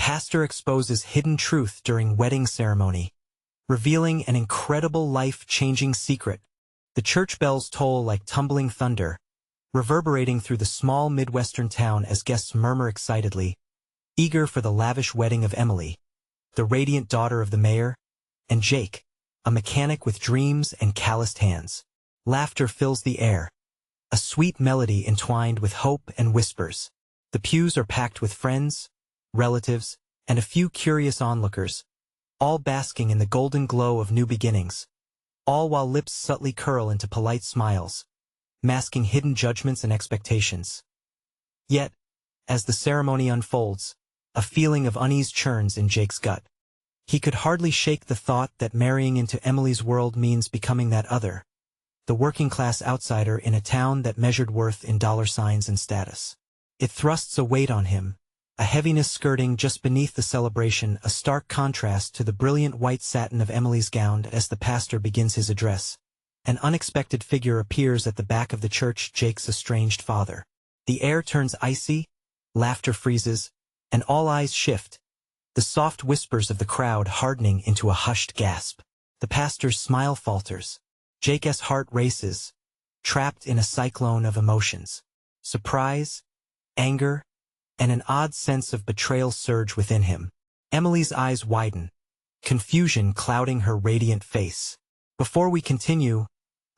pastor exposes hidden truth during wedding ceremony, revealing an incredible life-changing secret. The church bells toll like tumbling thunder, reverberating through the small Midwestern town as guests murmur excitedly, eager for the lavish wedding of Emily, the radiant daughter of the mayor, and Jake, a mechanic with dreams and calloused hands. Laughter fills the air, a sweet melody entwined with hope and whispers. The pews are packed with friends, relatives, and a few curious onlookers, all basking in the golden glow of new beginnings, all while lips subtly curl into polite smiles, masking hidden judgments and expectations. Yet, as the ceremony unfolds, a feeling of unease churns in Jake's gut. He could hardly shake the thought that marrying into Emily's world means becoming that other, the working-class outsider in a town that measured worth in dollar signs and status. It thrusts a weight on him, a heaviness skirting just beneath the celebration, a stark contrast to the brilliant white satin of Emily's gown. As the pastor begins his address, an unexpected figure appears at the back of the church, Jake's estranged father. The air turns icy, laughter freezes, and all eyes shift, the soft whispers of the crowd hardening into a hushed gasp. The pastor's smile falters. Jake's heart races, trapped in a cyclone of emotions. Surprise, anger, and an odd sense of betrayal surge within him. Emily's eyes widen, confusion clouding her radiant face. Before we continue,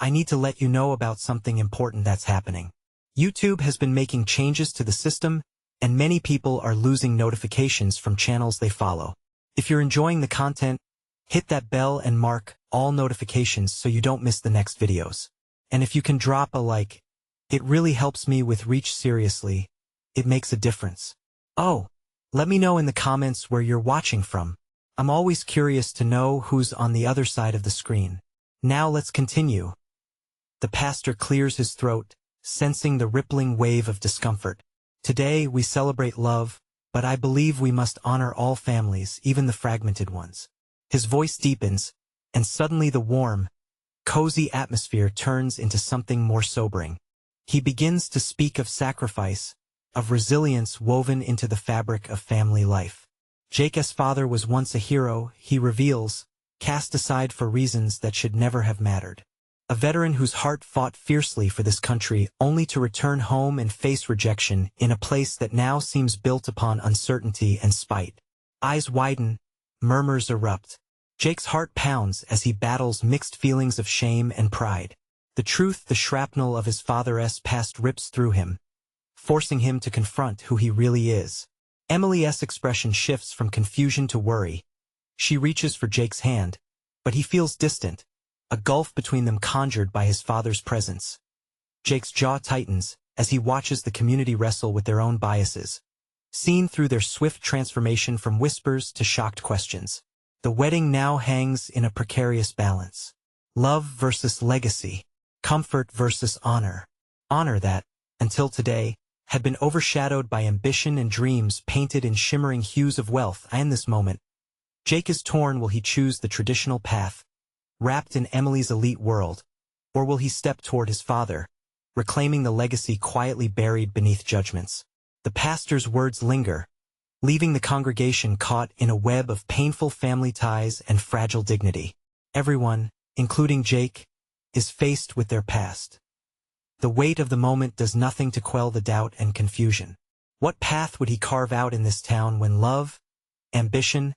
I need to let you know about something important that's happening. YouTube has been making changes to the system, and many people are losing notifications from channels they follow. If you're enjoying the content, hit that bell and mark all notifications so you don't miss the next videos. And if you can drop a like, it really helps me with reach. Seriously, it makes a difference. Oh, let me know in the comments where you're watching from. I'm always curious to know who's on the other side of the screen. Now let's continue. The pastor clears his throat, sensing the rippling wave of discomfort. Today we celebrate love, but I believe we must honor all families, even the fragmented ones. His voice deepens, and suddenly the warm, cozy atmosphere turns into something more sobering. He begins to speak of sacrifice, of resilience woven into the fabric of family life. Jake's father was once a hero, he reveals, cast aside for reasons that should never have mattered. A veteran whose heart fought fiercely for this country only to return home and face rejection in a place that now seems built upon uncertainty and spite. Eyes widen, murmurs erupt. Jake's heart pounds as he battles mixed feelings of shame and pride. The truth, the shrapnel of his father's past, rips through him, forcing him to confront who he really is. Emily's expression shifts from confusion to worry. She reaches for Jake's hand, but he feels distant, a gulf between them conjured by his father's presence. Jake's jaw tightens as he watches the community wrestle with their own biases, seen through their swift transformation from whispers to shocked questions. The wedding now hangs in a precarious balance. Love versus legacy. Comfort versus honor. Honor that, until today, had been overshadowed by ambition and dreams painted in shimmering hues of wealth. In this moment, Jake is torn. Will he choose the traditional path, wrapped in Emily's elite world, or will he step toward his father, reclaiming the legacy quietly buried beneath judgments? The pastor's words linger, leaving the congregation caught in a web of painful family ties and fragile dignity. Everyone, including Jake, is faced with their past. The weight of the moment does nothing to quell the doubt and confusion. What path would he carve out in this town when love, ambition,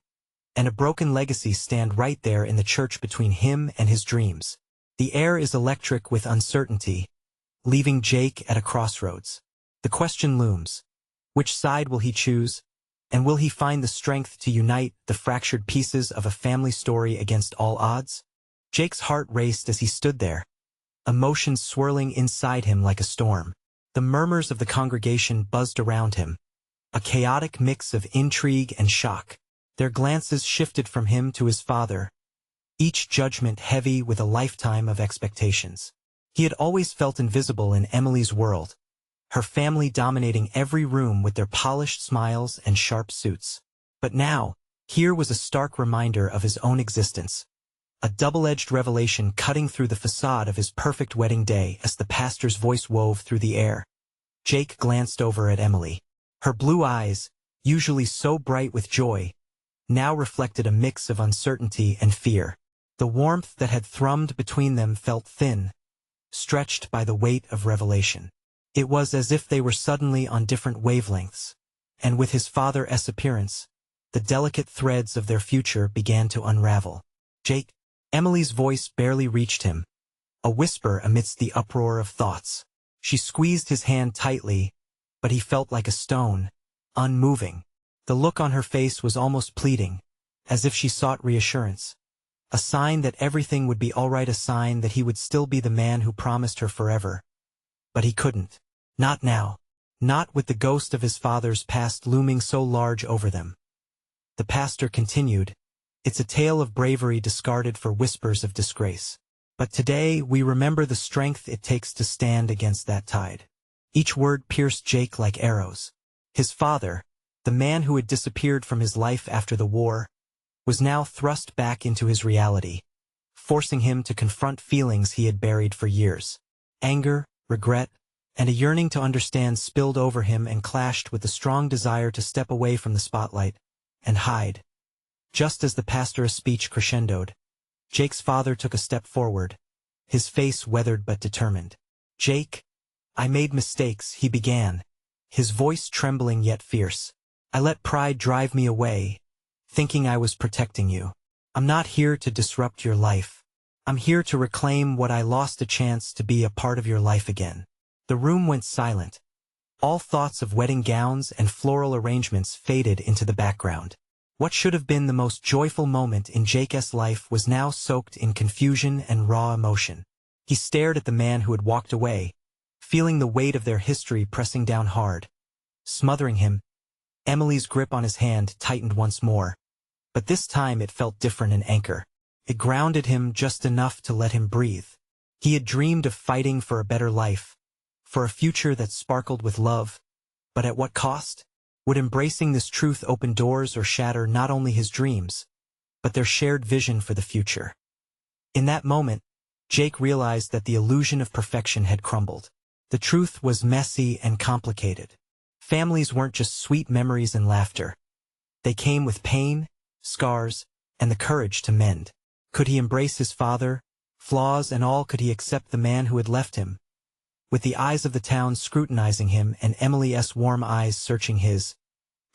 and a broken legacy stand right there in the church between him and his dreams? The air is electric with uncertainty, leaving Jake at a crossroads. The question looms: which side will he choose, and will he find the strength to unite the fractured pieces of a family story against all odds? Jake's heart raced as he stood there, emotions swirling inside him like a storm. The murmurs of the congregation buzzed around him, a chaotic mix of intrigue and shock. Their glances shifted from him to his father, each judgment heavy with a lifetime of expectations. He had always felt invisible in Emily's world, her family dominating every room with their polished smiles and sharp suits. But now, here was a stark reminder of his own existence, a double-edged revelation cutting through the facade of his perfect wedding day. As the pastor's voice wove through the air, Jake glanced over at Emily. Her blue eyes, usually so bright with joy, now reflected a mix of uncertainty and fear. The warmth that had thrummed between them felt thin, stretched by the weight of revelation. It was as if they were suddenly on different wavelengths, and with his father's appearance, the delicate threads of their future began to unravel. "Jake." Emily's voice barely reached him, a whisper amidst the uproar of thoughts. She squeezed his hand tightly, but he felt like a stone, unmoving. The look on her face was almost pleading, as if she sought reassurance. A sign that everything would be all right, a sign that he would still be the man who promised her forever. But he couldn't. Not now. Not with the ghost of his father's past looming so large over them. The pastor continued, "It's a tale of bravery discarded for whispers of disgrace. But today we remember the strength it takes to stand against that tide." Each word pierced Jake like arrows. His father, the man who had disappeared from his life after the war, was now thrust back into his reality, forcing him to confront feelings he had buried for years. Anger, regret, and a yearning to understand spilled over him and clashed with the strong desire to step away from the spotlight and hide. Just as the pastor's speech crescendoed, Jake's father took a step forward, his face weathered but determined. "Jake, I made mistakes," he began, his voice trembling yet fierce. "I let pride drive me away, thinking I was protecting you. I'm not here to disrupt your life. I'm here to reclaim what I lost, a chance to be a part of your life again." The room went silent. All thoughts of wedding gowns and floral arrangements faded into the background. What should have been the most joyful moment in Jake's life was now soaked in confusion and raw emotion. He stared at the man who had walked away, feeling the weight of their history pressing down hard, smothering him. Emily's grip on his hand tightened once more, but this time it felt different, an anchor. It grounded him just enough to let him breathe. He had dreamed of fighting for a better life, for a future that sparkled with love, but at what cost? Would embracing this truth open doors or shatter not only his dreams, but their shared vision for the future? In that moment, Jake realized that the illusion of perfection had crumbled. The truth was messy and complicated. Families weren't just sweet memories and laughter. They came with pain, scars, and the courage to mend. Could he embrace his father, flaws and all? Could he accept the man who had left him? With the eyes of the town scrutinizing him and Emily's warm eyes searching his,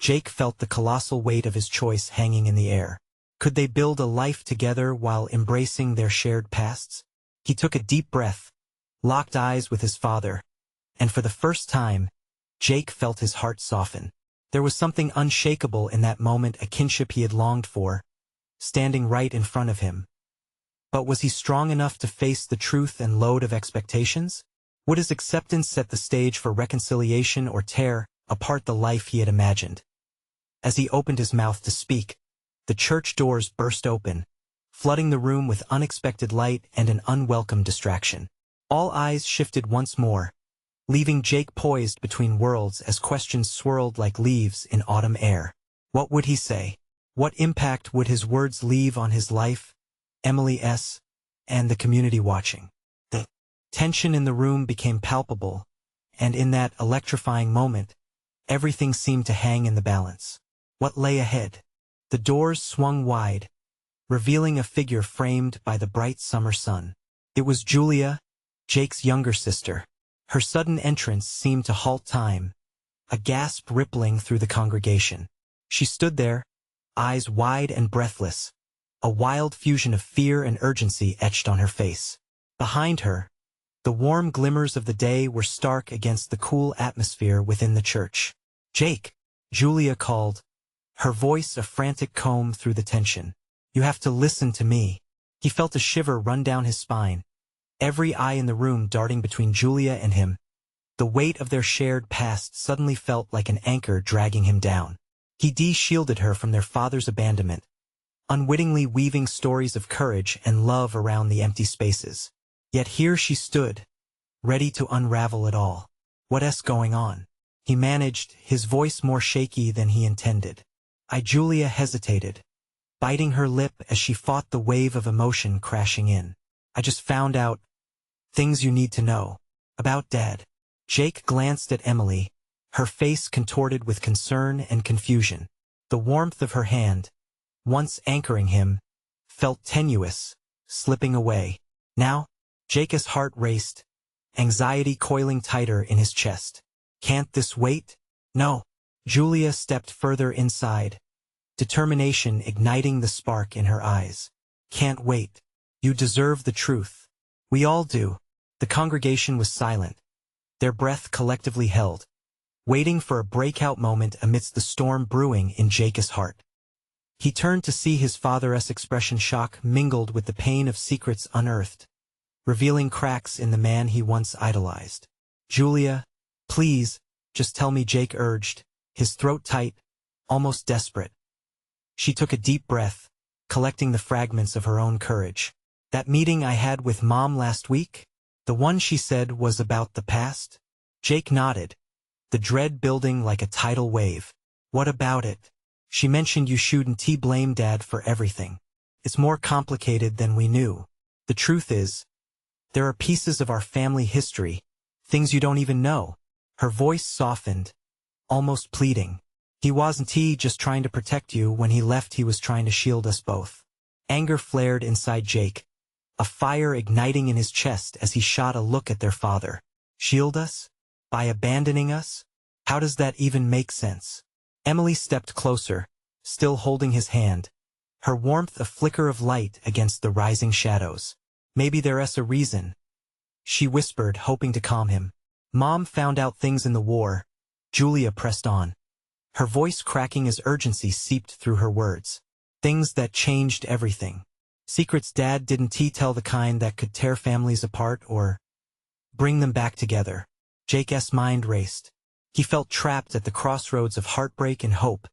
Jake felt the colossal weight of his choice hanging in the air. Could they build a life together while embracing their shared pasts? He took a deep breath, locked eyes with his father, and for the first time, Jake felt his heart soften. There was something unshakable in that moment, a kinship he had longed for, standing right in front of him. But was he strong enough to face the truth and load of expectations? Would his acceptance set the stage for reconciliation or tear apart the life he had imagined? As he opened his mouth to speak, the church doors burst open, flooding the room with unexpected light and an unwelcome distraction. All eyes shifted once more, leaving Jake poised between worlds as questions swirled like leaves in autumn air. What would he say? What impact would his words leave on his life, Emily's, and the community watching? The tension in the room became palpable, and in that electrifying moment, everything seemed to hang in the balance. What lay ahead? The doors swung wide, revealing a figure framed by the bright summer sun. It was Julia, Jake's younger sister. Her sudden entrance seemed to halt time, a gasp rippling through the congregation. She stood there, eyes wide and breathless, a wild fusion of fear and urgency etched on her face. Behind her, the warm glimmers of the day were stark against the cool atmosphere within the church. "Jake," Julia called, her voice a frantic comb through the tension. "You have to listen to me." He felt a shiver run down his spine, every eye in the room darting between Julia and him. The weight of their shared past suddenly felt like an anchor dragging him down. He shielded her from their father's abandonment, unwittingly weaving stories of courage and love around the empty spaces. Yet here she stood, ready to unravel it all. "What's going on?" he managed, his voice more shaky than he intended. Julia hesitated, biting her lip as she fought the wave of emotion crashing in. "I just found out things you need to know about Dad." Jake glanced at Emily, her face contorted with concern and confusion. The warmth of her hand, once anchoring him, felt tenuous, slipping away. Now, Jacob's heart raced, anxiety coiling tighter in his chest. Can't this wait? No. Julia stepped further inside, determination igniting the spark in her eyes. Can't wait. You deserve the truth. We all do. The congregation was silent, their breath collectively held, waiting for a breakout moment amidst the storm brewing in Jacob's heart. He turned to see his father's expression, shock mingled with the pain of secrets unearthed, revealing cracks in the man he once idolized. Julia, please, just tell me, Jake urged, his throat tight, almost desperate. She took a deep breath, collecting the fragments of her own courage. That meeting I had with Mom last week? The one she said was about the past? Jake nodded, the dread building like a tidal wave. What about it? She mentioned you shouldn't blame Dad for everything. It's more complicated than we knew. The truth is, there are pieces of our family history, things you don't even know. Her voice softened, almost pleading. He wasn't just trying to protect you. When he left, he was trying to shield us both. Anger flared inside Jake, a fire igniting in his chest as he shot a look at their father. Shield us? By abandoning us? How does that even make sense? Emily stepped closer, still holding his hand, her warmth a flicker of light against the rising shadows. Maybe there's a reason, she whispered, hoping to calm him. Mom found out things in the war. Julia pressed on, her voice cracking as urgency seeped through her words. Things that changed everything. Secrets Dad didn't tell, the kind that could tear families apart or bring them back together. Jake's mind raced. He felt trapped at the crossroads of heartbreak and hope,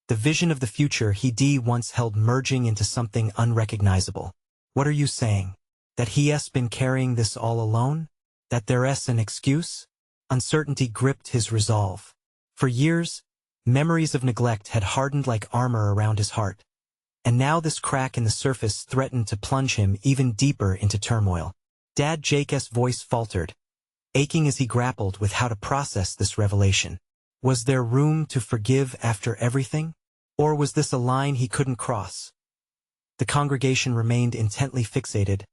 the vision of the future he'd once held merging into something unrecognizable. What are you saying? That he's been carrying this all alone? That there's an excuse? Uncertainty gripped his resolve. For years, memories of neglect had hardened like armor around his heart. And now this crack in the surface threatened to plunge him even deeper into turmoil. Dad, Jake's voice faltered, aching as he grappled with how to process this revelation. Was there room to forgive after everything? Or was this a line he couldn't cross? The congregation remained intently fixated,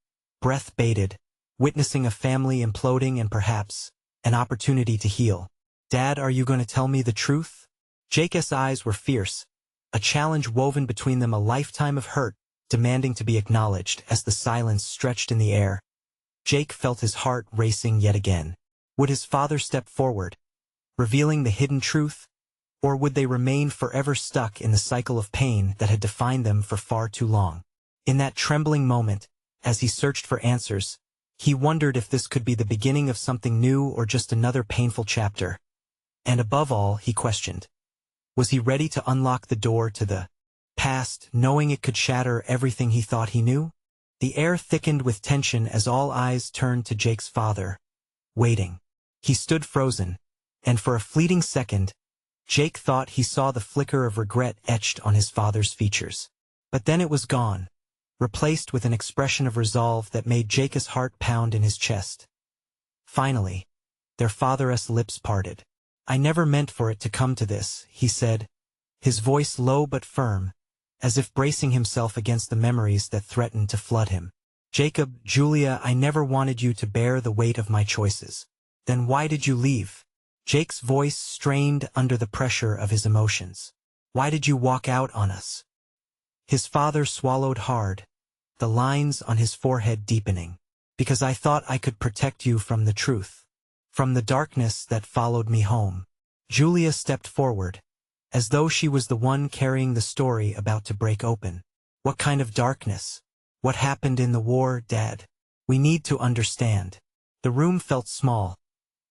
breath bated, witnessing a family imploding and perhaps an opportunity to heal. Dad, are you going to tell me the truth? Jake's eyes were fierce, a challenge woven between them, a lifetime of hurt, demanding to be acknowledged. As the silence stretched in the air, Jake felt his heart racing yet again. Would his father step forward, revealing the hidden truth? Or would they remain forever stuck in the cycle of pain that had defined them for far too long? In that trembling moment, as he searched for answers, he wondered if this could be the beginning of something new or just another painful chapter. And above all, he questioned, was he ready to unlock the door to the past, knowing it could shatter everything he thought he knew? The air thickened with tension as all eyes turned to Jake's father, waiting. He stood frozen, and for a fleeting second, Jake thought he saw the flicker of regret etched on his father's features. But then it was gone, replaced with an expression of resolve that made Jake's heart pound in his chest. Finally, their father's lips parted. I never meant for it to come to this, he said, his voice low but firm, as if bracing himself against the memories that threatened to flood him. Jacob, Julia, I never wanted you to bear the weight of my choices. Then why did you leave? Jake's voice strained under the pressure of his emotions. Why did you walk out on us? His father swallowed hard, the lines on his forehead deepening. Because I thought I could protect you from the truth. From the darkness that followed me home. Julia stepped forward, as though she was the one carrying the story about to break open. What kind of darkness? What happened in the war, Dad? We need to understand. The room felt small,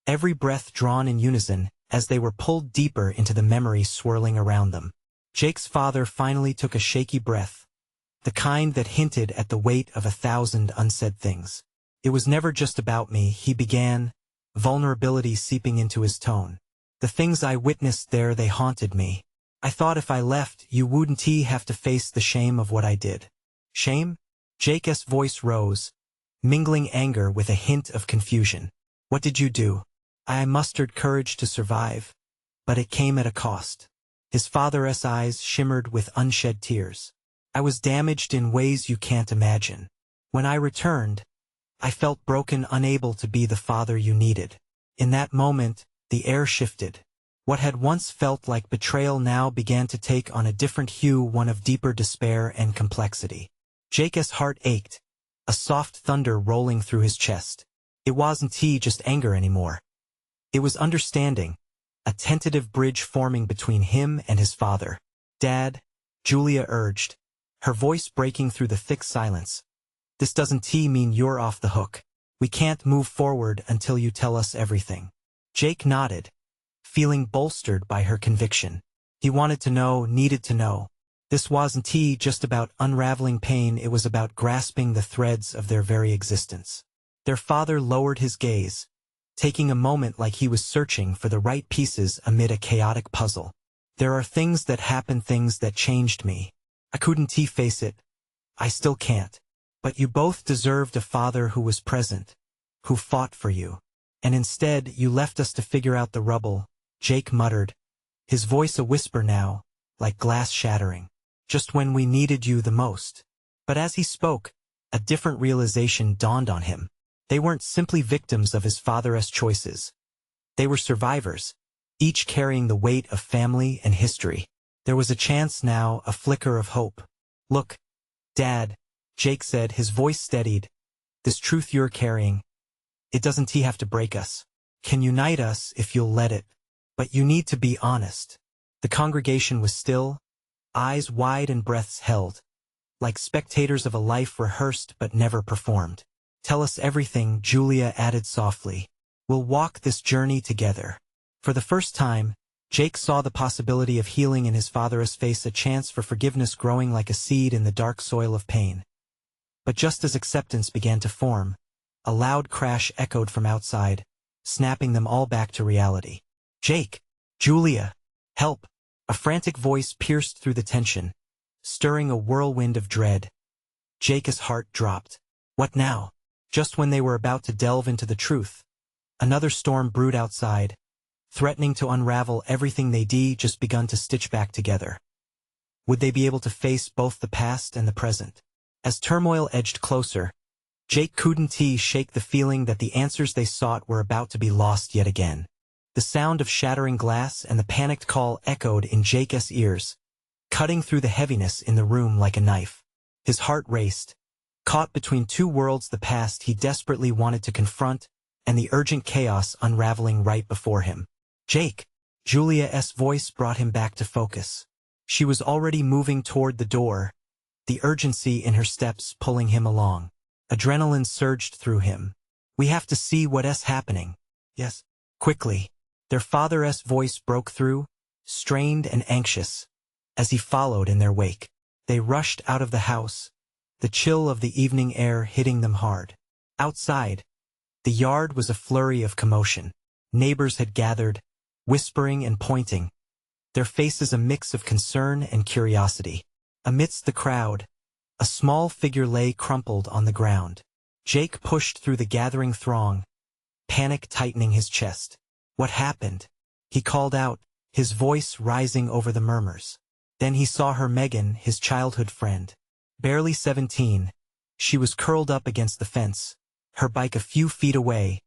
every breath drawn in unison as they were pulled deeper into the memories swirling around them. Jake's father finally took a shaky breath, the kind that hinted at the weight of 1,000 unsaid things. It was never just about me, he began, vulnerability seeping into his tone. The things I witnessed there, they haunted me. I thought if I left, you wouldn't have to face the shame of what I did. Shame? Jake's voice rose, mingling anger with a hint of confusion. What did you do? I mustered courage to survive. but it came at a cost. His father's eyes shimmered with unshed tears. I was damaged in ways you can't imagine. When I returned, I felt broken, unable to be the father you needed. In that moment, the air shifted. What had once felt like betrayal now began to take on a different hue, one of deeper despair and complexity. Jake's heart ached, a soft thunder rolling through his chest. It wasn't just anger anymore. It was understanding, a tentative bridge forming between him and his father. "Dad," Julia urged, her voice breaking through the thick silence. "This doesn't mean you're off the hook. We can't move forward until you tell us everything." Jake nodded, feeling bolstered by her conviction. He wanted to know, needed to know. This wasn't just about unraveling pain, it was about grasping the threads of their very existence. Their father lowered his gaze, taking a moment like he was searching for the right pieces amid a chaotic puzzle. "There are things that happened, things that changed me. I couldn't face it. I still can't. But you both deserved a father who was present, who fought for you. And instead, you left us to figure out the rubble," Jake muttered, his voice a whisper now, like glass shattering. "Just when we needed you the most." But as he spoke, a different realization dawned on him. They weren't simply victims of his father's choices. They were survivors, each carrying the weight of family and history. There was a chance now, a flicker of hope. "Look, Dad," Jake said, his voice steadied. "This truth you're carrying, it doesn't have to break us. Can unite us if you'll let it. But you need to be honest." The congregation was still, eyes wide and breaths held, like spectators of a life rehearsed but never performed. "Tell us everything," Julia added softly. "We'll walk this journey together." For the first time, Jake saw the possibility of healing in his father's face, a chance for forgiveness growing like a seed in the dark soil of pain. But just as acceptance began to form, a loud crash echoed from outside, snapping them all back to reality. "Jake! Julia! Help!" A frantic voice pierced through the tension, stirring a whirlwind of dread. Jake's heart dropped. What now? Just when they were about to delve into the truth, another storm brewed outside, threatening to unravel everything they'd just begun to stitch back together. Would they be able to face both the past and the present? As turmoil edged closer, Jake couldn't shake the feeling that the answers they sought were about to be lost yet again. The sound of shattering glass and the panicked call echoed in Jake's ears, cutting through the heaviness in the room like a knife. His heart raced, caught between two worlds, the past he desperately wanted to confront, and the urgent chaos unraveling right before him. "Jake!" Julia's voice brought him back to focus. She was already moving toward the door, the urgency in her steps pulling him along. Adrenaline surged through him. "We have to see what's happening." "Yes." Quickly, their father's voice broke through, strained and anxious, as he followed in their wake. They rushed out of the house, the chill of the evening air hitting them hard. Outside, the yard was a flurry of commotion. Neighbors had gathered, whispering and pointing, their faces a mix of concern and curiosity. Amidst the crowd, a small figure lay crumpled on the ground. Jake pushed through the gathering throng, panic tightening his chest. "What happened?" he called out, his voice rising over the murmurs. Then he saw her, Megan, his childhood friend. Barely 17, she was curled up against the fence, her bike a few feet away,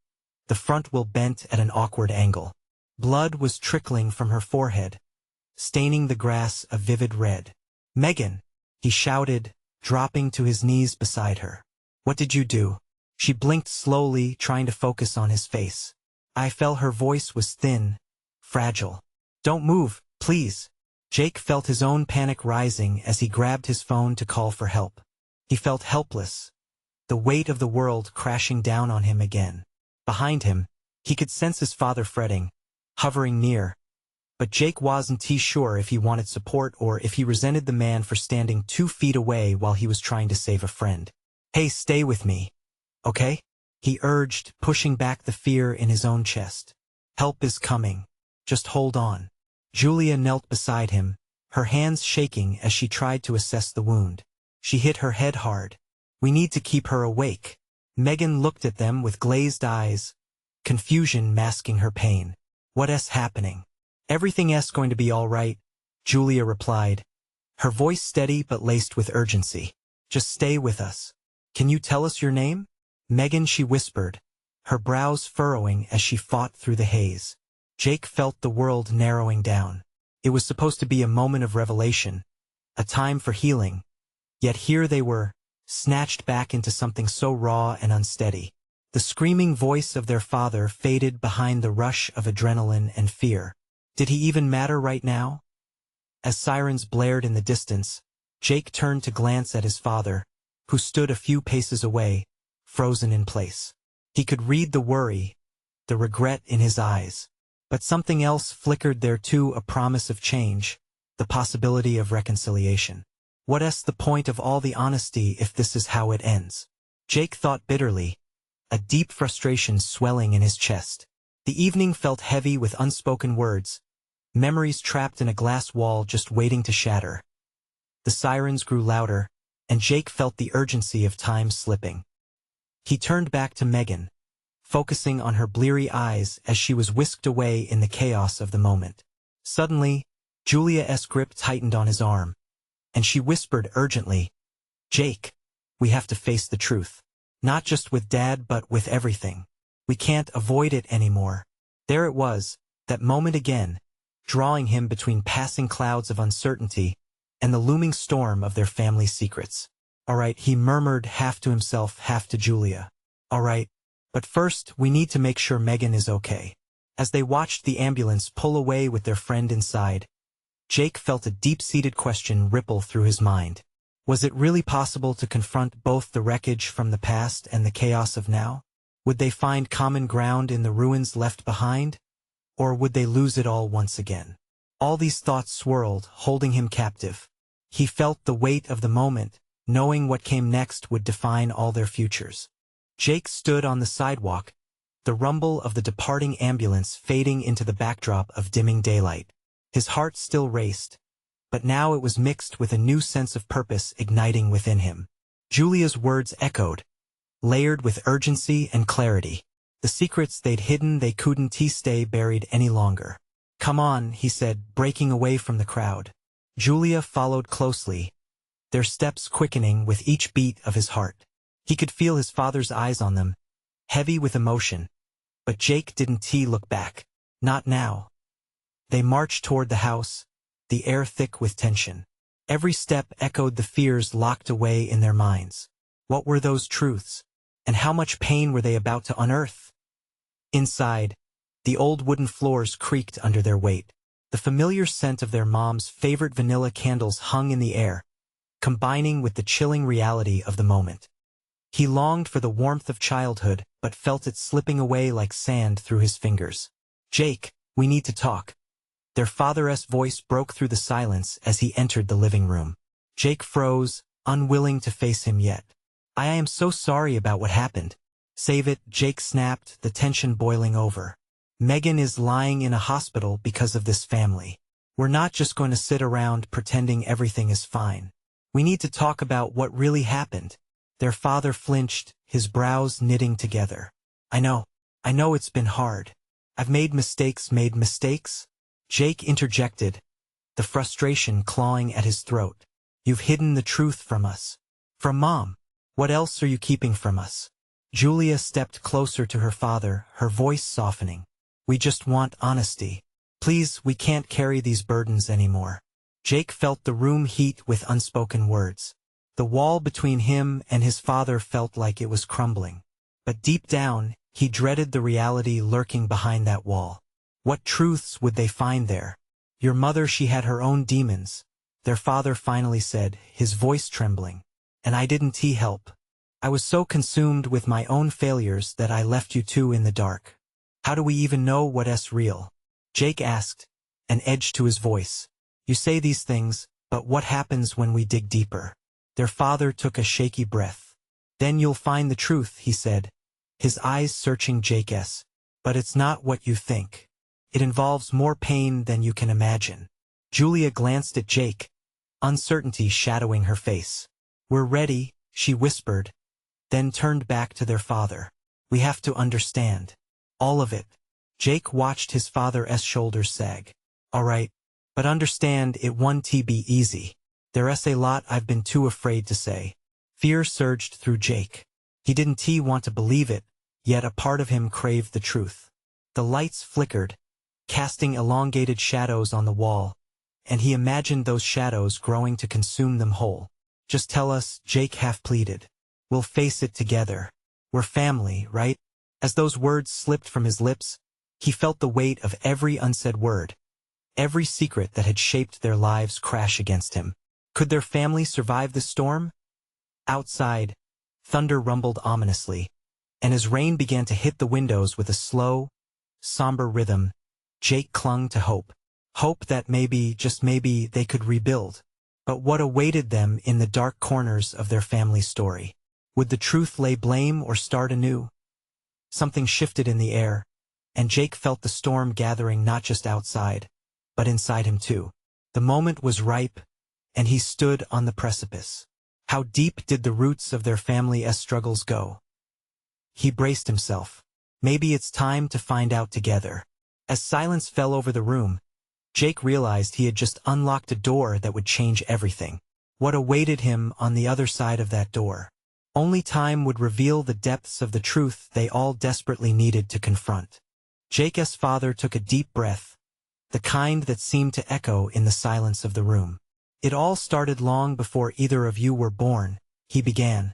the front wheel bent at an awkward angle. Blood was trickling from her forehead, staining the grass a vivid red. "Megan!" he shouted, dropping to his knees beside her. "What did you do?" She blinked slowly, trying to focus on his face. I fell. Her voice was thin, fragile. "Don't move, please." Jake felt his own panic rising as he grabbed his phone to call for help. He felt helpless, the weight of the world crashing down on him again. Behind him, he could sense his father fretting, hovering near. But Jake wasn't sure if he wanted support or if he resented the man for standing 2 feet away while he was trying to save a friend. "Hey, stay with me, okay?" he urged, pushing back the fear in his own chest. "Help is coming. Just hold on." Julia knelt beside him, her hands shaking as she tried to assess the wound. She hit her head hard. "We need to keep her awake." Megan looked at them with glazed eyes, confusion masking her pain. "What's happening?" Everything's going to be all right, Julia replied, her voice steady but laced with urgency. Just stay with us. Can you tell us your name? Megan, she whispered, her brows furrowing as she fought through the haze. Jake felt the world narrowing down. It was supposed to be a moment of revelation, a time for healing, yet here they were, snatched back into something so raw and unsteady. The screaming voice of their father faded behind the rush of adrenaline and fear. Did he even matter right now? As sirens blared in the distance, Jake turned to glance at his father, who stood a few paces away, frozen in place. He could read the worry, the regret in his eyes. But something else flickered there too, a promise of change, the possibility of reconciliation. What's the point of all the honesty if this is how it ends? Jake thought bitterly, a deep frustration swelling in his chest. The evening felt heavy with unspoken words, memories trapped in a glass wall just waiting to shatter. The sirens grew louder, and Jake felt the urgency of time slipping. He turned back to Megan, focusing on her bleary eyes as she was whisked away in the chaos of the moment. Suddenly, Julia's grip tightened on his arm, and she whispered urgently, "Jake, we have to face the truth. Not just with Dad but with everything. We can't avoid it anymore." There it was, that moment again, drawing him between passing clouds of uncertainty and the looming storm of their family secrets. "All right," he murmured, half to himself, half to Julia. "All right. But first, we need to make sure Megan is okay." As they watched the ambulance pull away with their friend inside, Jake felt a deep-seated question ripple through his mind. Was it really possible to confront both the wreckage from the past and the chaos of now? Would they find common ground in the ruins left behind? Or would they lose it all once again? All these thoughts swirled, holding him captive. He felt the weight of the moment, knowing what came next would define all their futures. Jake stood on the sidewalk, the rumble of the departing ambulance fading into the backdrop of dimming daylight. His heart still raced, but now it was mixed with a new sense of purpose igniting within him. Julia's words echoed, layered with urgency and clarity. The secrets they'd hidden, they couldn't stay buried any longer. "Come on," he said, breaking away from the crowd. Julia followed closely, their steps quickening with each beat of his heart. He could feel his father's eyes on them, heavy with emotion. But Jake didn't look back. Not now. They marched toward the house, the air thick with tension. Every step echoed the fears locked away in their minds. What were those truths? And how much pain were they about to unearth? Inside, the old wooden floors creaked under their weight. The familiar scent of their mom's favorite vanilla candles hung in the air, combining with the chilling reality of the moment. He longed for the warmth of childhood, but felt it slipping away like sand through his fingers. "Jake, we need to talk." Their father's voice broke through the silence as he entered the living room. Jake froze, unwilling to face him yet. I am so sorry about what happened." "Save it," Jake snapped, the tension boiling over. "Megan is lying in a hospital because of this family. We're not just going to sit around pretending everything is fine. We need to talk about what really happened." Their father flinched, his brows knitting together. I know it's been hard. I've made mistakes." Jake interjected, the frustration clawing at his throat. "You've hidden the truth from us. From Mom. What else are you keeping from us?" Julia stepped closer to her father, her voice softening. "We just want honesty. Please, we can't carry these burdens anymore." Jake felt the room heat with unspoken words. The wall between him and his father felt like it was crumbling. But deep down, he dreaded the reality lurking behind that wall. What truths would they find there? "Your mother, she had her own demons," their father finally said, his voice trembling. "And I didn't help. I was so consumed with my own failures that I left you two in the dark." "How do we even know what's real?" Jake asked, an edge to his voice. "You say these things, but what happens when we dig deeper?" Their father took a shaky breath. "Then you'll find the truth," he said, his eyes searching Jake's. "But it's not what you think. It involves more pain than you can imagine." Julia glanced at Jake, uncertainty shadowing her face. "We're ready," she whispered, then turned back to their father. "We have to understand. All of it." Jake watched his father's shoulders sag. Alright, but understand it won't be easy. There's a lot I've been too afraid to say. Fear surged through Jake. He didn't want to believe it, yet a part of him craved the truth. The lights flickered, casting elongated shadows on the wall, and he imagined those shadows growing to consume them whole. Just tell us, Jake half pleaded. We'll face it together. We're family, right? As those words slipped from his lips, he felt the weight of every unsaid word, every secret that had shaped their lives crash against him. Could their family survive the storm? Outside, thunder rumbled ominously, and as rain began to hit the windows with a slow, somber rhythm, Jake clung to hope. Hope that maybe, just maybe, they could rebuild. But what awaited them in the dark corners of their family story? Would the truth lay blame or start anew? Something shifted in the air, and Jake felt the storm gathering not just outside, but inside him too. The moment was ripe, and he stood on the precipice. How deep did the roots of their family's struggles go? He braced himself. Maybe it's time to find out together. As silence fell over the room, Jake realized he had just unlocked a door that would change everything. What awaited him on the other side of that door? Only time would reveal the depths of the truth they all desperately needed to confront. Jake's father took a deep breath, the kind that seemed to echo in the silence of the room. It all started long before either of you were born, he began,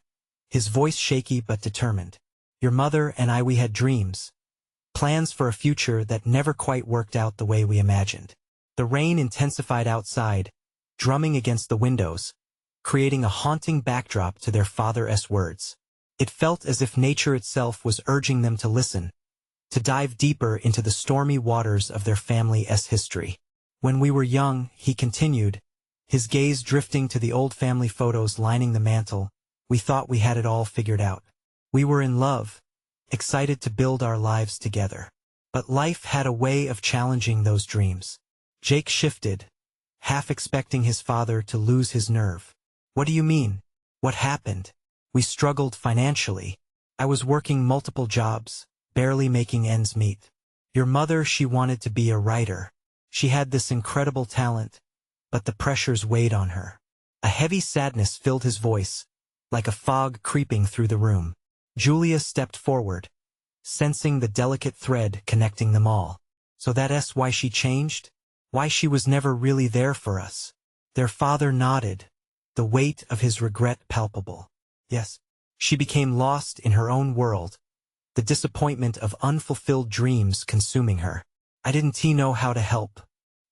his voice shaky but determined. Your mother and we had dreams, plans for a future that never quite worked out the way we imagined. The rain intensified outside, drumming against the windows, creating a haunting backdrop to their father's words. It felt as if nature itself was urging them to listen, to dive deeper into the stormy waters of their family's history. When we were young, he continued, his gaze drifting to the old family photos lining the mantel, we thought we had it all figured out. We were in love, excited to build our lives together. But life had a way of challenging those dreams. Jake shifted, half expecting his father to lose his nerve. What do you mean? What happened? We struggled financially. I was working multiple jobs, barely making ends meet. Your mother, she wanted to be a writer. She had this incredible talent, but the pressures weighed on her. A heavy sadness filled his voice, like a fog creeping through the room. Julia stepped forward, sensing the delicate thread connecting them all. So that's why she changed? Why she was never really there for us? Their father nodded, the weight of his regret palpable. Yes. She became lost in her own world, the disappointment of unfulfilled dreams consuming her. I didn't know how to help.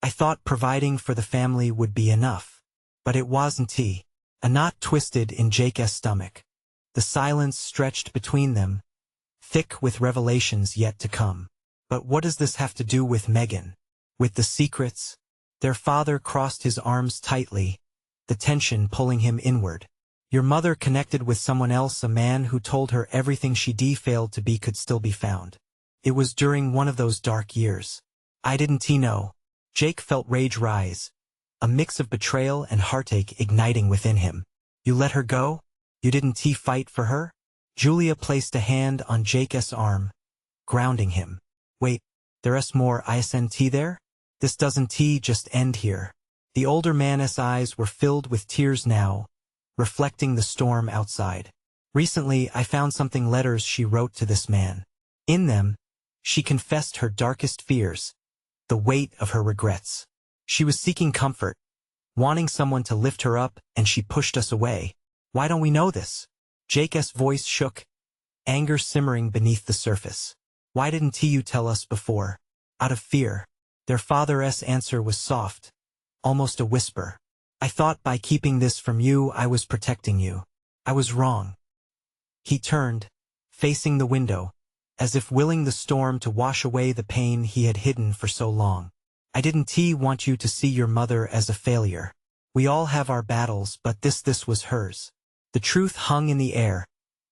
I thought providing for the family would be enough. But it wasn't. A knot twisted in Jake's stomach. The silence stretched between them, thick with revelations yet to come. But what does this have to do with Megan? With the secrets? Their father crossed his arms tightly, the tension pulling him inward. Your mother connected with someone else, a man who told her everything she failed to be could still be found. It was during one of those dark years. I didn't know. Jake felt rage rise, a mix of betrayal and heartache igniting within him. You let her go? You didn't fight for her? Julia placed a hand on Jake's arm, grounding him. Wait, there's more isn't there? This doesn't just end here. The older man's eyes were filled with tears now, reflecting the storm outside. Recently, I found something letters she wrote to this man. In them, she confessed her darkest fears, the weight of her regrets. She was seeking comfort, wanting someone to lift her up, and she pushed us away. Why don't we know this? Jake's voice shook, anger simmering beneath the surface. Why didn't you tell us before? Out of fear. Their father's answer was soft, almost a whisper. I thought by keeping this from you I was protecting you. I was wrong. He turned, facing the window, as if willing the storm to wash away the pain he had hidden for so long. I didn't want you to see your mother as a failure. We all have our battles, but this was hers. The truth hung in the air,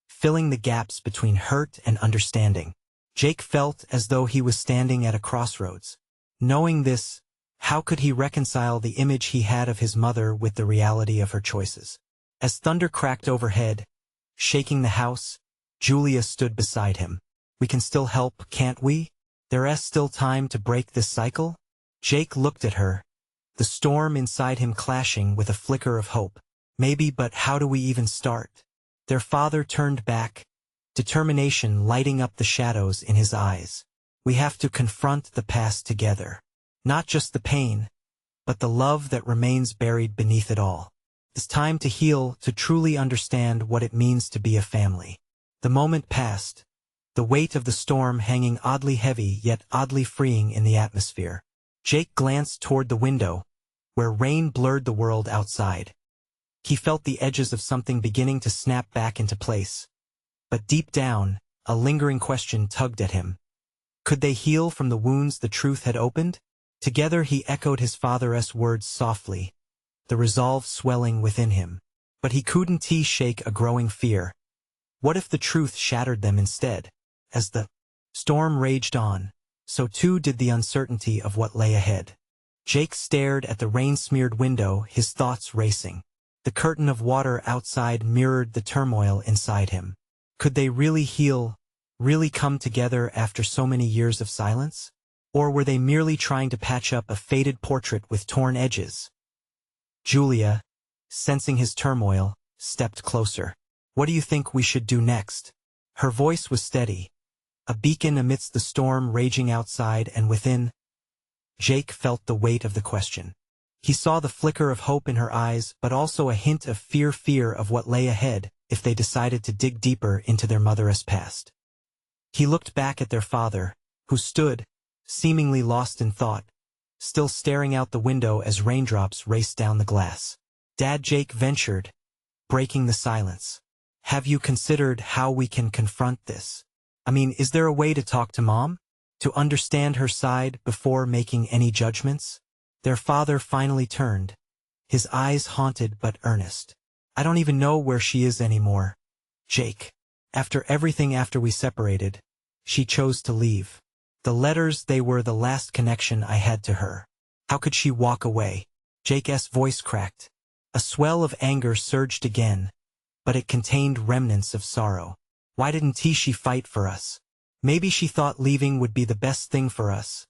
filling the gaps between hurt and understanding. Jake felt as though he was standing at a crossroads. Knowing this, how could he reconcile the image he had of his mother with the reality of her choices? As thunder cracked overhead, shaking the house, Julia stood beside him. We can still help, can't we? There's still time to break this cycle? Jake looked at her, the storm inside him clashing with a flicker of hope. Maybe, but how do we even start? Their father turned back, determination lighting up the shadows in his eyes. We have to confront the past together. Not just the pain, but the love that remains buried beneath it all. It's time to heal, to truly understand what it means to be a family. The moment passed, the weight of the storm hanging oddly heavy yet oddly freeing in the atmosphere. Jake glanced toward the window, where rain blurred the world outside. He felt the edges of something beginning to snap back into place. But deep down, a lingering question tugged at him. Could they heal from the wounds the truth had opened? Together he echoed his father's words softly, the resolve swelling within him. But he couldn't shake a growing fear. What if the truth shattered them instead? As the storm raged on, so too did the uncertainty of what lay ahead. Jake stared at the rain-smeared window, his thoughts racing. The curtain of water outside mirrored the turmoil inside him. Could they really heal, really come together after so many years of silence? Or were they merely trying to patch up a faded portrait with torn edges? Julia, sensing his turmoil, stepped closer. What do you think we should do next? Her voice was steady, a beacon amidst the storm raging outside and within. Jake felt the weight of the question. He saw the flicker of hope in her eyes, but also a hint of fear of what lay ahead if they decided to dig deeper into their mother's past. He looked back at their father, who stood, seemingly lost in thought, still staring out the window as raindrops raced down the glass. Dad, Jake ventured, breaking the silence. Have you considered how we can confront this? I mean, is there a way to talk to Mom? To understand her side before making any judgments? Their father finally turned, his eyes haunted but earnest. I don't even know where she is anymore, Jake. After we separated, she chose to leave. The letters, they were the last connection I had to her. How could she walk away? Jake's voice cracked. A swell of anger surged again, but it contained remnants of sorrow. Why didn't she fight for us? Maybe she thought leaving would be the best thing for us.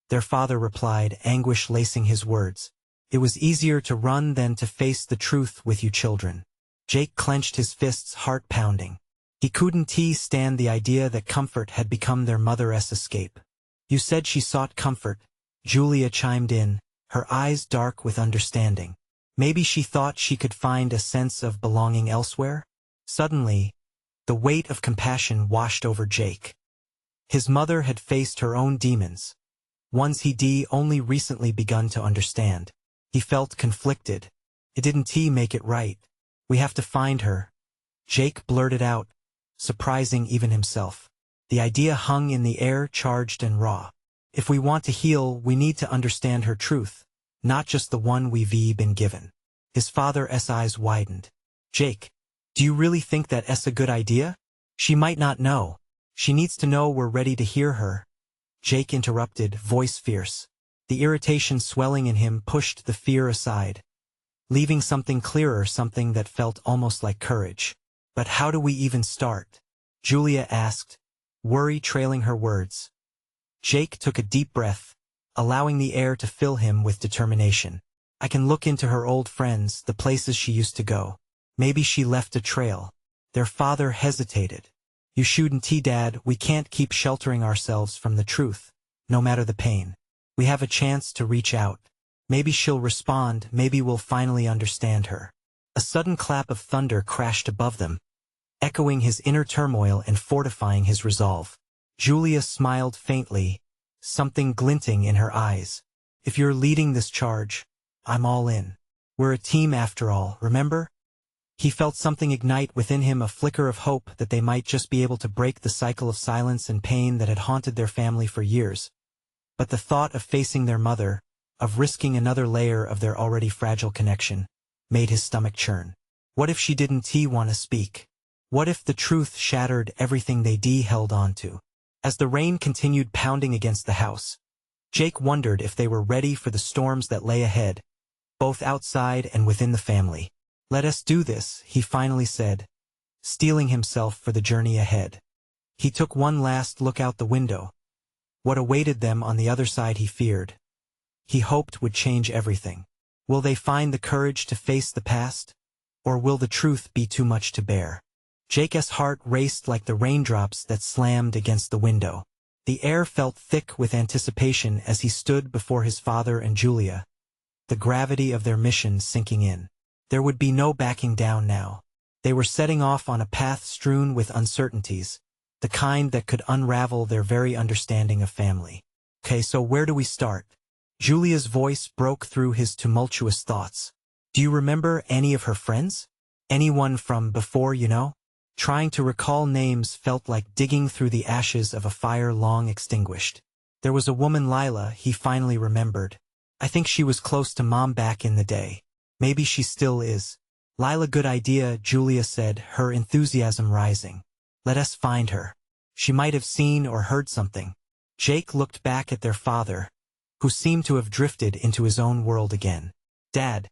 Their father replied, anguish lacing his words. It was easier to run than to face the truth with you children. Jake clenched his fists, heart pounding. He couldn't stand the idea that comfort had become their mother's escape. You said she sought comfort, Julia chimed in, her eyes dark with understanding. Maybe she thought she could find a sense of belonging elsewhere? Suddenly, the weight of compassion washed over Jake. His mother had faced her own demons, ones he'd only recently begun to understand. He felt conflicted. It didn't make it right. We have to find her, Jake blurted out, surprising even himself. The idea hung in the air, charged and raw. If we want to heal, we need to understand her truth, not just the one we've been given. His father's eyes widened. Jake, do you really think that's a good idea? She might not know. She needs to know we're ready to hear her. Jake interrupted, voice fierce. The irritation swelling in him pushed the fear aside, leaving something clearer, something that felt almost like courage. But how do we even start? Julia asked, worry trailing her words. Jake took a deep breath, allowing the air to fill him with determination. I can look into her old friends, the places she used to go. Maybe she left a trail. Their father hesitated. You shouldn't, Dad, we can't keep sheltering ourselves from the truth, no matter the pain. We have a chance to reach out. Maybe she'll respond, maybe we'll finally understand her. A sudden clap of thunder crashed above them, echoing his inner turmoil and fortifying his resolve. Julia smiled faintly, something glinting in her eyes. If you're leading this charge, I'm all in. We're a team after all, remember? He felt something ignite within him, a flicker of hope that they might just be able to break the cycle of silence and pain that had haunted their family for years. But the thought of facing their mother, of risking another layer of their already fragile connection, made his stomach churn. What if she didn't want to speak? What if the truth shattered everything they held on to? As the rain continued pounding against the house, Jake wondered if they were ready for the storms that lay ahead, both outside and within the family. Let us do this, he finally said, steeling himself for the journey ahead. He took one last look out the window. What awaited them on the other side he feared. he hoped would change everything. Will they find the courage to face the past? Or will the truth be too much to bear? Jake's heart raced like the raindrops that slammed against the window. The air felt thick with anticipation as he stood before his father and Julia, the gravity of their mission sinking in. There would be no backing down now. They were setting off on a path strewn with uncertainties, the kind that could unravel their very understanding of family. Okay, so where do we start? Julia's voice broke through his tumultuous thoughts. Do you remember any of her friends? Anyone from before, you know? Trying to recall names felt like digging through the ashes of a fire long extinguished. There was a woman, Lila, he finally remembered. I think she was close to Mom back in the day. Maybe she still is. Lila, good idea, Julia said, her enthusiasm rising. Let us find her. She might have seen or heard something. Jake looked back at their father, who seemed to have drifted into his own world again. Dad,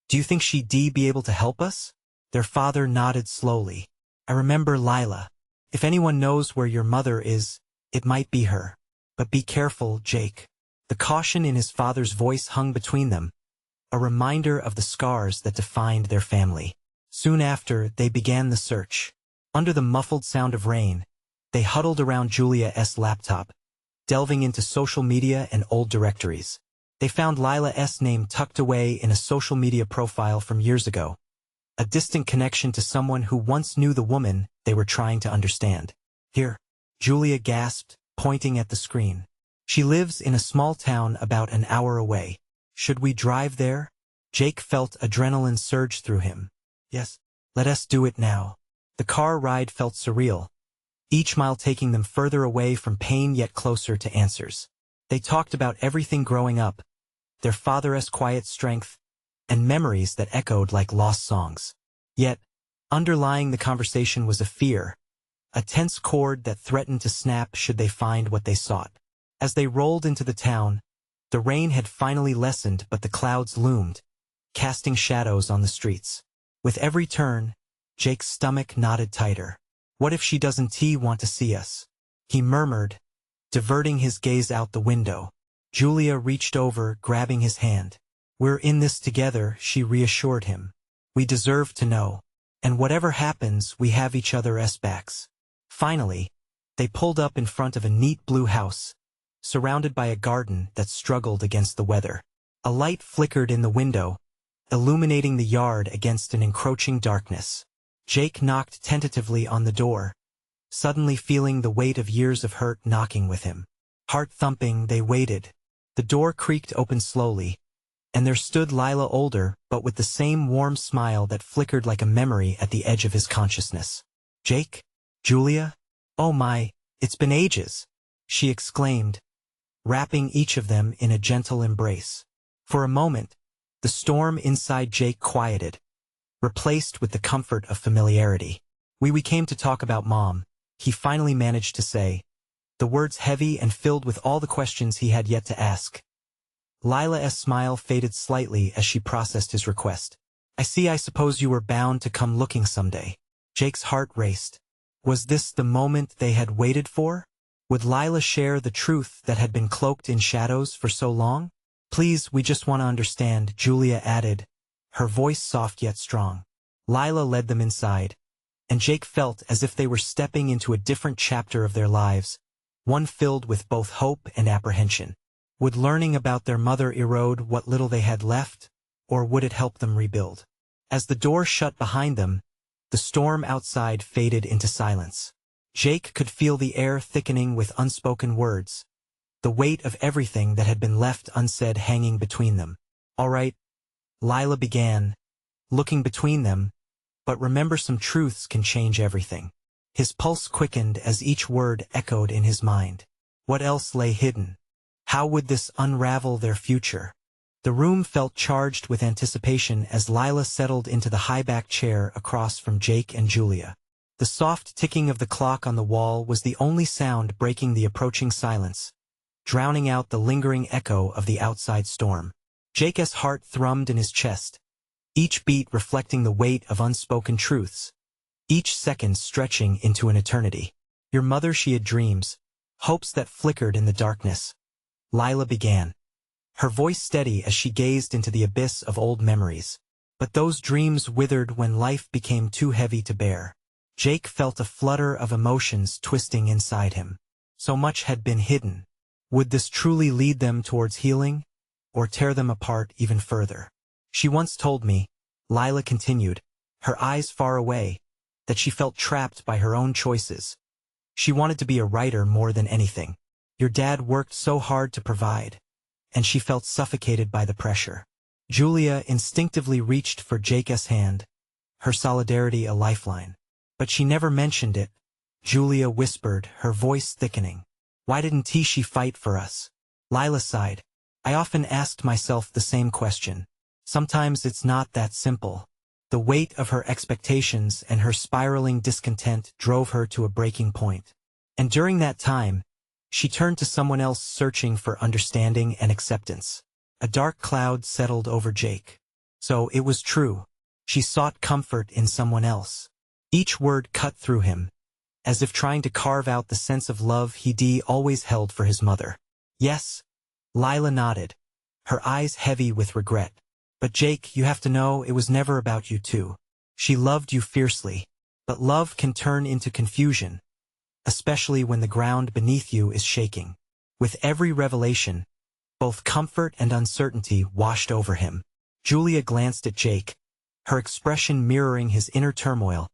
do you think she'd be able to help us? Their father nodded slowly. I remember Lila. If anyone knows where your mother is, it might be her. But be careful, Jake. The caution in his father's voice hung between them, a reminder of the scars that defined their family. Soon after, they began the search. Under the muffled sound of rain, they huddled around Julia's laptop, delving into social media and old directories. They found Lila's name tucked away in a social media profile from years ago, a distant connection to someone who once knew the woman they were trying to understand. Here, Julia gasped, pointing at the screen. She lives in a small town about an hour away. Should we drive there? Jake felt adrenaline surge through him. Yes, let us do it now. The car ride felt surreal, each mile taking them further away from pain yet closer to answers. They talked about everything growing up, their father's quiet strength, and memories that echoed like lost songs. Yet, underlying the conversation was a fear, a tense cord that threatened to snap should they find what they sought. As they rolled into the town, the rain had finally lessened, but the clouds loomed, casting shadows on the streets. With every turn, Jake's stomach knotted tighter. What if she doesn't want to see us? He murmured, diverting his gaze out the window. Julia reached over, grabbing his hand. We're in this together, she reassured him. We deserve to know. And whatever happens, we have each other's backs. Finally, they pulled up in front of a neat blue house, surrounded by a garden that struggled against the weather. A light flickered in the window, illuminating the yard against an encroaching darkness. Jake knocked tentatively on the door, suddenly feeling the weight of years of hurt knocking with him. Heart thumping, they waited. The door creaked open slowly, and there stood Lila, older, but with the same warm smile that flickered like a memory at the edge of his consciousness. Jake? Julia? Oh my, it's been ages, she exclaimed, wrapping each of them in a gentle embrace. For a moment, the storm inside Jake quieted, replaced with the comfort of familiarity. We came to talk about Mom, he finally managed to say, the words heavy and filled with all the questions he had yet to ask. Lila's smile faded slightly as she processed his request. I suppose you were bound to come looking someday. Jake's heart raced. Was this the moment they had waited for? Would Lila share the truth that had been cloaked in shadows for so long? Please, we just want to understand, Julia added, her voice soft yet strong. Lila led them inside, and Jake felt as if they were stepping into a different chapter of their lives, one filled with both hope and apprehension. Would learning about their mother erode what little they had left, or would it help them rebuild? As the door shut behind them, the storm outside faded into silence. Jake could feel the air thickening with unspoken words, the weight of everything that had been left unsaid hanging between them. All right, Lila began, looking between them, but remember, some truths can change everything. His pulse quickened as each word echoed in his mind. What else lay hidden? How would this unravel their future? The room felt charged with anticipation as Lila settled into the high-backed chair across from Jake and Julia. The soft ticking of the clock on the wall was the only sound breaking the approaching silence, drowning out the lingering echo of the outside storm. Jake's heart thrummed in his chest, each beat reflecting the weight of unspoken truths, each second stretching into an eternity. Your mother, she had dreams, hopes that flickered in the darkness. Lila began. her voice steady as she gazed into the abyss of old memories. But those dreams withered when life became too heavy to bear. Jake felt a flutter of emotions twisting inside him. So much had been hidden. Would this truly lead them towards healing, or tear them apart even further? She once told me, Lila continued, her eyes far away, that she felt trapped by her own choices. She wanted to be a writer more than anything. Your dad worked so hard to provide, and she felt suffocated by the pressure. Julia instinctively reached for Jake's hand, her solidarity a lifeline. But she never mentioned it. Julia whispered, her voice thickening. Why didn't she fight for us? Lila sighed. I often asked myself the same question. Sometimes it's not that simple. The weight of her expectations and her spiraling discontent drove her to a breaking point. And during that time, she turned to someone else searching for understanding and acceptance. A dark cloud settled over Jake. So it was true. She sought comfort in someone else. Each word cut through him, as if trying to carve out the sense of love he'd always held for his mother. Yes, Lila nodded, her eyes heavy with regret. But Jake, you have to know it was never about you two. She loved you fiercely, but love can turn into confusion, especially when the ground beneath you is shaking. With every revelation, both comfort and uncertainty washed over him. Julia glanced at Jake, her expression mirroring his inner turmoil,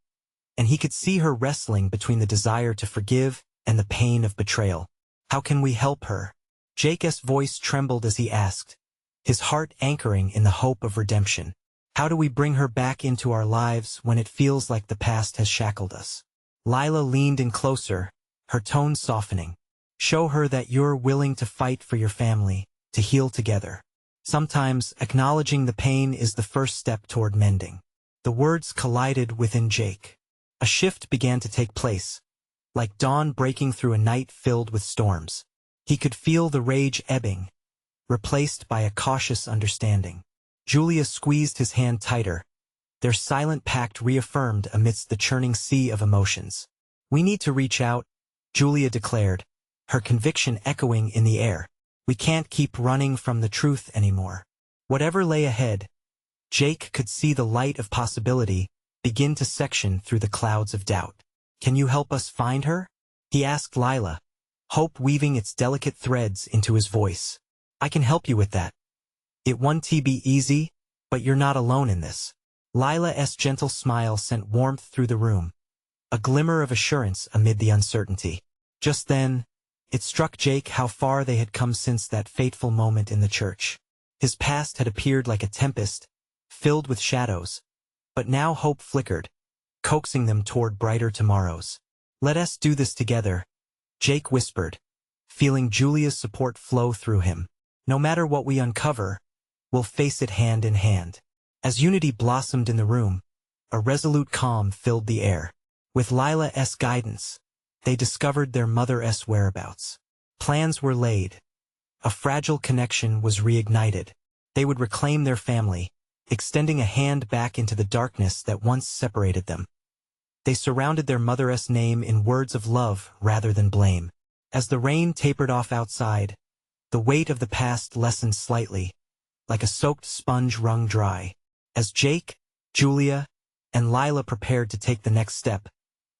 and he could see her wrestling between the desire to forgive and the pain of betrayal. How can we help her? Jake's voice trembled as he asked, his heart anchoring in the hope of redemption. How do we bring her back into our lives when it feels like the past has shackled us? Lila leaned in closer, her tone softening. Show her that you're willing to fight for your family, to heal together. Sometimes acknowledging the pain is the first step toward mending. The words collided within Jake. A shift began to take place, like dawn breaking through a night filled with storms. He could feel the rage ebbing, replaced by a cautious understanding. Julia squeezed his hand tighter, their silent pact reaffirmed amidst the churning sea of emotions. We need to reach out, Julia declared, her conviction echoing in the air. We can't keep running from the truth anymore. Whatever lay ahead, Jake could see the light of possibility begin to section through the clouds of doubt. Can you help us find her? He asked Lila, hope weaving its delicate threads into his voice. I can help you with that. It won't be easy, but you're not alone in this. Lila's gentle smile sent warmth through the room, a glimmer of assurance amid the uncertainty. Just then, it struck Jake how far they had come since that fateful moment in the church. His past had appeared like a tempest, filled with shadows, but now hope flickered, coaxing them toward brighter tomorrows. Let us do this together, Jake whispered, feeling Julia's support flow through him. No matter what we uncover, we'll face it hand in hand. As unity blossomed in the room, a resolute calm filled the air. With Lila's guidance, they discovered their mother's whereabouts. Plans were laid. A fragile connection was reignited. They would reclaim their family, extending a hand back into the darkness that once separated them. They surrounded their mother's name in words of love rather than blame. As the rain tapered off outside, the weight of the past lessened slightly, like a soaked sponge wrung dry. As Jake, Julia, and Lila prepared to take the next step,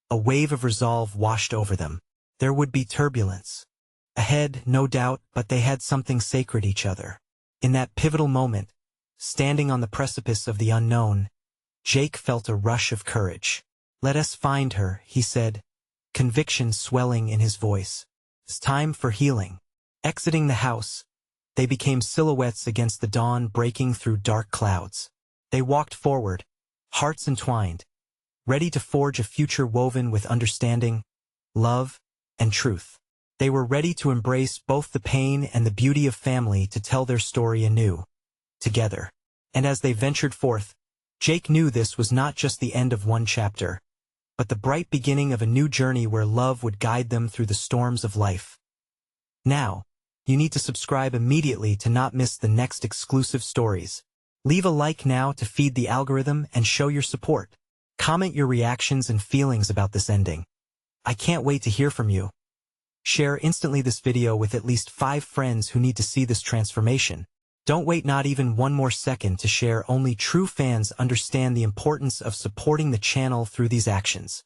a wave of resolve washed over them. There would be turbulence ahead, no doubt, but they had something sacred each other. In that pivotal moment, standing on the precipice of the unknown, Jake felt a rush of courage. Let us find her, he said, conviction swelling in his voice. It's time for healing. Exiting the house, they became silhouettes against the dawn breaking through dark clouds. They walked forward, hearts entwined, ready to forge a future woven with understanding, love, and truth. They were ready to embrace both the pain and the beauty of family to tell their story anew, together. And as they ventured forth, Jake knew this was not just the end of one chapter, but the bright beginning of a new journey where love would guide them through the storms of life. Now, you need to subscribe immediately to not miss the next exclusive stories. Leave a like now to feed the algorithm and show your support. Comment your reactions and feelings about this ending. I can't wait to hear from you. Share instantly this video with at least 5 friends who need to see this transformation. Don't wait not even one more second to share. Only true fans understand the importance of supporting the channel through these actions.